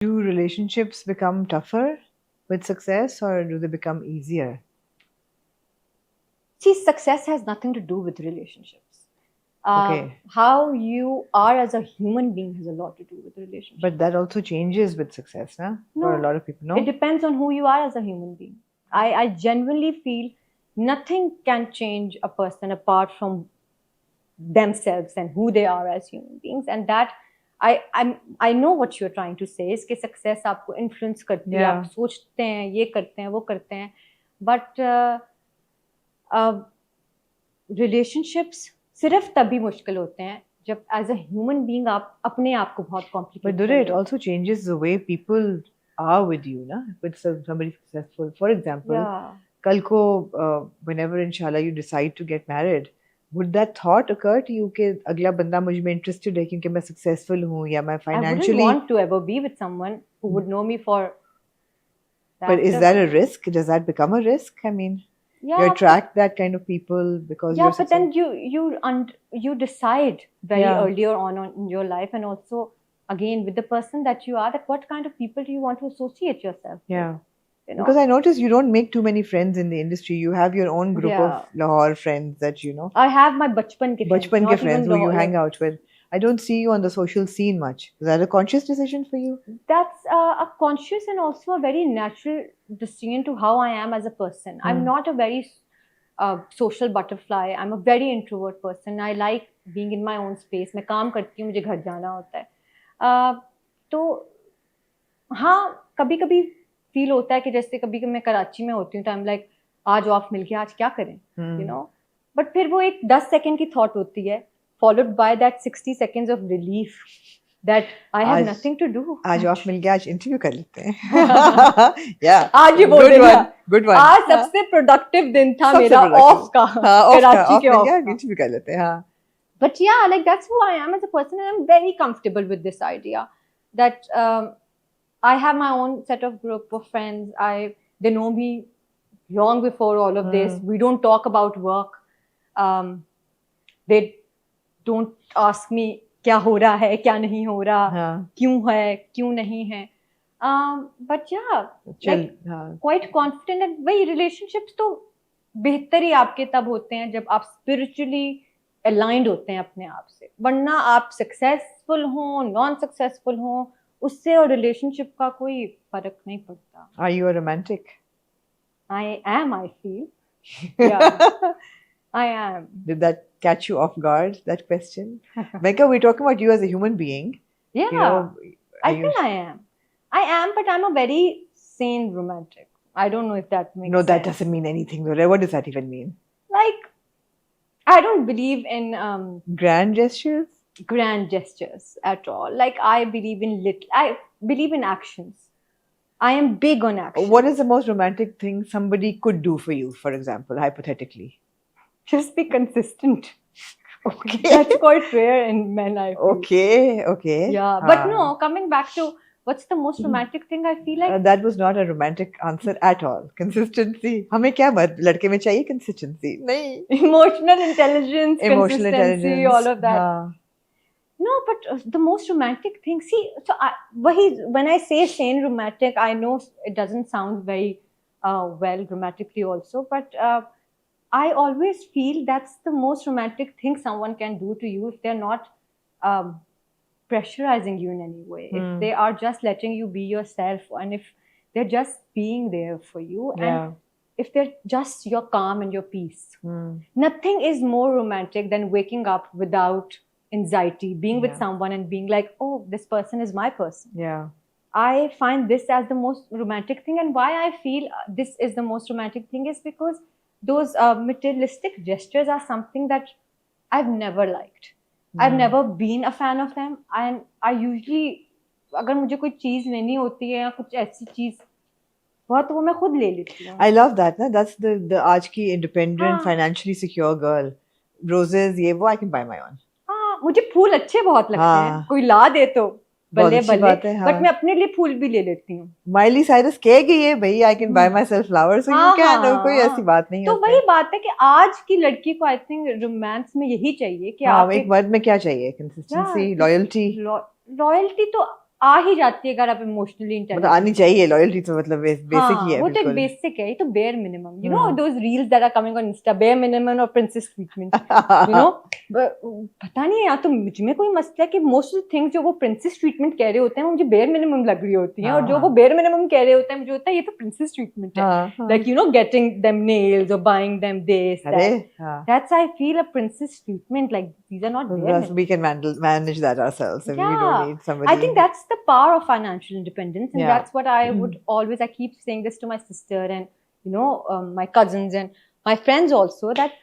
Do relationships become tougher with success or do they become easier? See, success has nothing to do with relationships. Okay. How you are as a human being has a lot to do with relationships. But that also changes with success, huh? For a lot of people, It no? depends on who you are as a human being. I genuinely feel nothing can change a person apart from themselves and who they are as human beings. And that I know what you're trying to say is कि success आपको influence करती है, आप सोचते हैं, ये करते हैं, वो करते हैं, but relationships सिर्फ तभी मुश्किल होते हैं जब as a human being आप अपने आप को बहुत complicate But Durra, it also changes the way people are with you, na? With somebody successful. For example, kal ko, whenever inshallah you decide to get married, would that thought occur to you कि अगला बंदा मुझ में interested है क्योंकि मैं successful हूँ या मैं financially. I wouldn't want to ever be with someone who would know me for that. But is that a risk? Does that become a risk? I mean, you attract that kind of people because you're but then you decide very earlier on in your life, and also again with the person that you are, that what kind of people do you want to associate yourself with? Because I notice you don't make too many friends in the industry. You have your own group of Lahore friends that you know. I have my bachpan ke friends who you hang out with. I don't see you on the social scene much. Is that a conscious decision for you? That's a conscious and also a very natural decision to how I am as a person. I'm not a very social butterfly. I'm a very introvert person. I like being in my own space. मैं काम करती हूँ, मुझे घर जाना होता है. तो हाँ, कभी-कभी फील होता है कि जैसे कभी मैं कराची में होती हूँ तो आई एम लाइक आज ऑफ मिल गया, आज क्या करें, यू नो. बट फिर वो एक 10 सेकंड की थॉट होती है followed by that 60 seconds of relief that I have nothing to do. आज ऑफ मिल गया, आज इंटरव्यू कर लेते हैं. या आज ये बोल रही है गुड वन. आज सबसे प्रोडक्टिव दिन था मेरा ऑफ का, कराची के ऑफ का, इंटरव्यू कर लेते हैं. हाँ. But yeah, like that's who I am as a person, and I'm very comfortable with this idea that I have my own set of group of friends. They know me long before all of this. We don't talk about work. They don't ask me क्या हो रहा है, क्या नहीं हो रहा, क्यों है, क्यों नहीं है. But yeah, like quite confident. And वही relationships तो बेहतर ही आपके तब होते हैं जब आप spiritually aligned होते हैं अपने आप से. वरना आप successful हो, non-successful हो, उससे और relationship का कोई फर्क नहीं पड़ता. Are you a romantic? I am, I feel. Yeah, I am. Did that catch you off guard, that question? Megha, we're talking about you as a human being. Yeah, you know, I think I am. I am, but I'm a very sane romantic. I don't know if that makes sense. No, that doesn't mean anything. What does that even mean? Like, I don't believe in grand gestures. Grand gestures at all. Like I believe in actions. I am big on action. What is the most romantic thing somebody could do for you, for example, hypothetically? Just be consistent. Okay. That's quite rare in men, I feel. Okay. Yeah, but no, coming back to what's the most romantic thing, I feel like that was not a romantic answer at all. Consistency. हमें क्या लड़के में चाहिए consistency? नहीं. Emotional intelligence, consistency, all of that. No, but the most romantic thing, see, so when I say sane romantic, I know it doesn't sound very well grammatically also, but I always feel that's the most romantic thing someone can do to you if they're not pressurizing you in any way. If they are just letting you be yourself, and if they're just being there for you, and if they're just your calm and your peace. Nothing is more romantic than waking up without anxiety, being with someone and being like, oh, this person is my person. Yeah. I find this as the most romantic thing, and why I feel this is the most romantic thing is because those materialistic gestures are something that I've never liked. I've never been a fan of them, and I usually, अगर मुझे कोई चीज लेनी होती है या कुछ ऐसी चीज बहुत, वो मैं खुद ले लेती हूँ. I love that. Na? That's the आज की independent, financially secure girl. Roses, ये वो I can buy my own. मुझे फूल अच्छे बहुत लगते हैं. कोई ला दे तो बल्ले बल्ले, बट मैं अपने लिए फूल भी ले लेती हूँ. माइली साइरस कह गई है भाई I can buy myself flowers, so you can. कोई ऐसी बात नहीं है. तो वही बात है कि आज की लड़की को आई थिंक रोमांस में यही चाहिए कि आप एक वर्ड में क्या चाहिए? Consistency, loyalty. लॉयल्टी तो आ ही जाती है अगर आप इमोशनली मतलब इंटेलिजेंट। आनी चाहिए लॉयल्टी तो, मतलब बेसिक ही है वो तो एक बिल्कुल। बेसिक है, ये तो bare minimum, you know those reels that are coming on Insta, bare minimum और प्रिंसेस ट्रीटमेंट, यू नो। पता नहीं या तो मुझ में कोई मसला है कि मोस्ट ऑफ द थिंग्स जो वो प्रिंसेस ट्रीटमेंट कह रहे होते हैं वो मुझे बेयर मिनिमम लग रही होती हैं, और जो वो बेयर मिनिमम कह रहे होते हैं मुझे होता है ये तो प्रिंसेस ट्रीटमेंट है, like you know getting them nails और buying them this that's I feel a princess treatment, like these are not bare minimum. We can manage that ourselves, and we don't need somebody. I think that's the power of financial independence, and that's what I would always, I keep saying this to my sister and, you know, my cousins and my friends also, that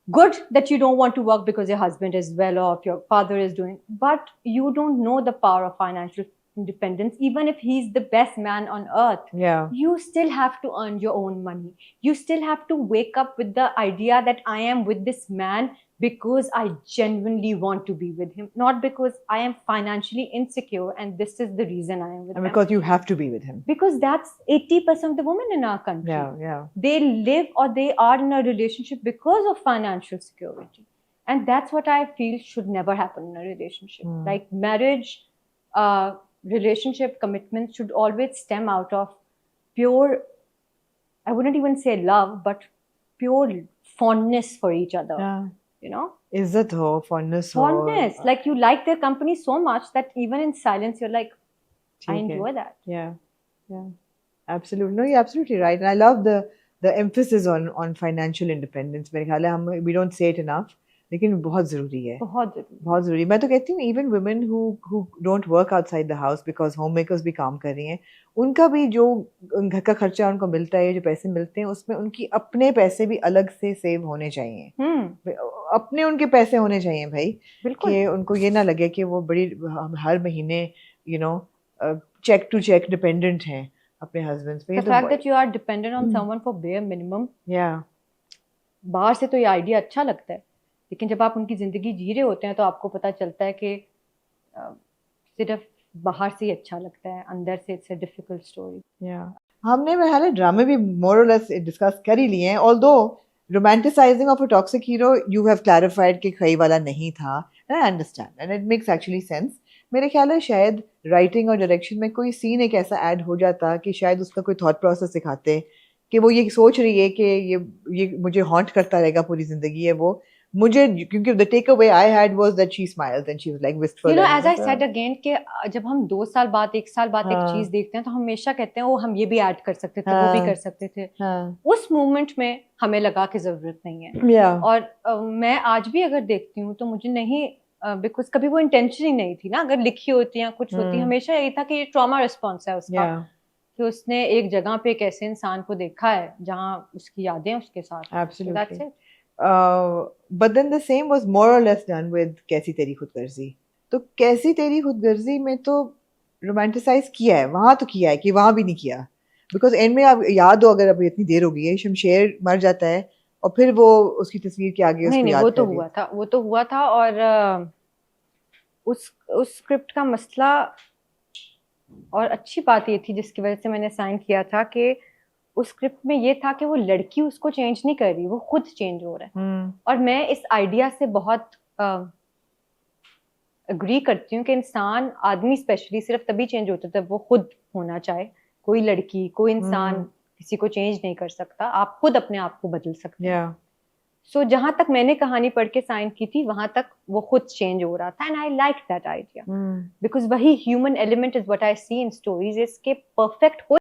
good that you don't want to work because your husband is well off, your father is doing, but you don't know the power of financial independence. Even if he's the best man on earth, you still have to earn your own money. You still have to wake up with the idea that I am with this man because I genuinely want to be with him, not because I am financially insecure and this is the reason I am with him. And because you have to be with him. Because that's 80% of the women in our country. They live or they are in a relationship because of financial security. And that's what I feel should never happen in a relationship. Like marriage, relationship, commitment should always stem out of pure, I wouldn't even say love, but pure fondness for each other. You know, izzat ho, fondness like you like their company so much that even in silence you're like, I enjoy that. Absolutely. No, you're absolutely right, and I love the emphasis on financial independence. मेरे ख्याल है we don't say it enough, लेकिन बहुत ज़रूरी है, बहुत ज़रूरी। मैं तो कहती हूँ even women who don't work outside the house because homemakers भी काम कर रही हैं, उनका भी जो घर का खर्चा उनको मिलता है, जो पैसे मिलते हैं, उसमें उनकी अपने पैसे भी अलग से सेव होने चाहिए। अपने उनके पैसे होने चाहिए भाई, कि उनको ये ना लगे कि वो बड़ी हर महीने you know check to check dependent हैं अपने हस्बैंड पे। The fact that you are dependent on someone for bare minimum, बाहर से तो ये आइडिया अच्छा लगता है, लेकिन जब आप उनकी जिंदगी जी रहे होते हैं तो आपको पता चलता है कि सिर्फ बाहर से ही अच्छा लगता है, अंदर से इट्स अ डिफिकल्ट स्टोरी। हमने मेरे ड्रामे भी मोर और लेस डिस्कस कर ही लिए हैं, although romanticising of a toxic hero you have clarified कि खई वाला नहीं था, and I understand and it makes actually sense. मेरे ख्याल है शायद राइटिंग और डायरेक्शन में कोई सीन एक ऐसा ऐड हो जाता कि शायद उसका कोई थॉट प्रोसेस दिखाते कि वो ये सोच रही है कि ये मुझे हॉन्ट करता रहेगा पूरी जिंदगी है वो मुझे, क्योंकि the takeaway I had was that she smiled and she was like wistful. You know, as I said again कि जब हम 2 साल बाद 1 साल बाद एक चीज देखते हैं तो हम हमेशा कहते हैं वो हम ये भी ऐड कर सकते थे, वो भी कर सकते थे। उस मोमेंट में हमें लगा कि जरूरत नहीं है। और मैं आज भी अगर देखती हूँ तो मुझे नहीं, बिकॉज कभी वो इंटेंशन ही नहीं थी ना, अगर लिखी होती या कुछ होती, हमेशा यही था कि ये ट्रॉमा रिस्पॉन्स है उसका, कि उसने एक जगह पे एक ऐसे इंसान को देखा है जहाँ उसकी यादें उसके साथ। Absolutely. That's it. But then the same was more or less done with कैसी तेरी खुदगर्जी। तो कैसी तेरी खुदगर्जी में तो रोमांटिसाइज किया है, वहां तो किया है कि वहां भी नहीं किया, बिकॉज एंड में आप याद हो, अगर अभी इतनी देर हो गई है, शमशेर मर जाता है और फिर वो उसकी तस्वीर के आगे उसको याद वो तो हुआ था और उस स्क्रिप्ट का मसला और अच्छी बात ये थी जिसकी वजह से मैंने साइन किया था कि उस स्क्रिप्ट में ये था कि वो लड़की उसको चेंज नहीं कर रही, वो खुद चेंज हो रहा है। और मैं इस आइडिया से बहुत अग्री करती हूँ कि इंसान, आदमी स्पेशली, सिर्फ तभी चेंज होता है जब वो खुद होना चाहे। कोई लड़की, कोई इंसान किसी को चेंज नहीं कर सकता, आप खुद अपने आप को बदल सकते हैं। सो जहां तक मैंने कहानी पढ़ के साइन की थी वहां तक वो खुद चेंज हो रहा था, and I like that idea, because वही human element is what I see in stories, इसके परफेक्ट हो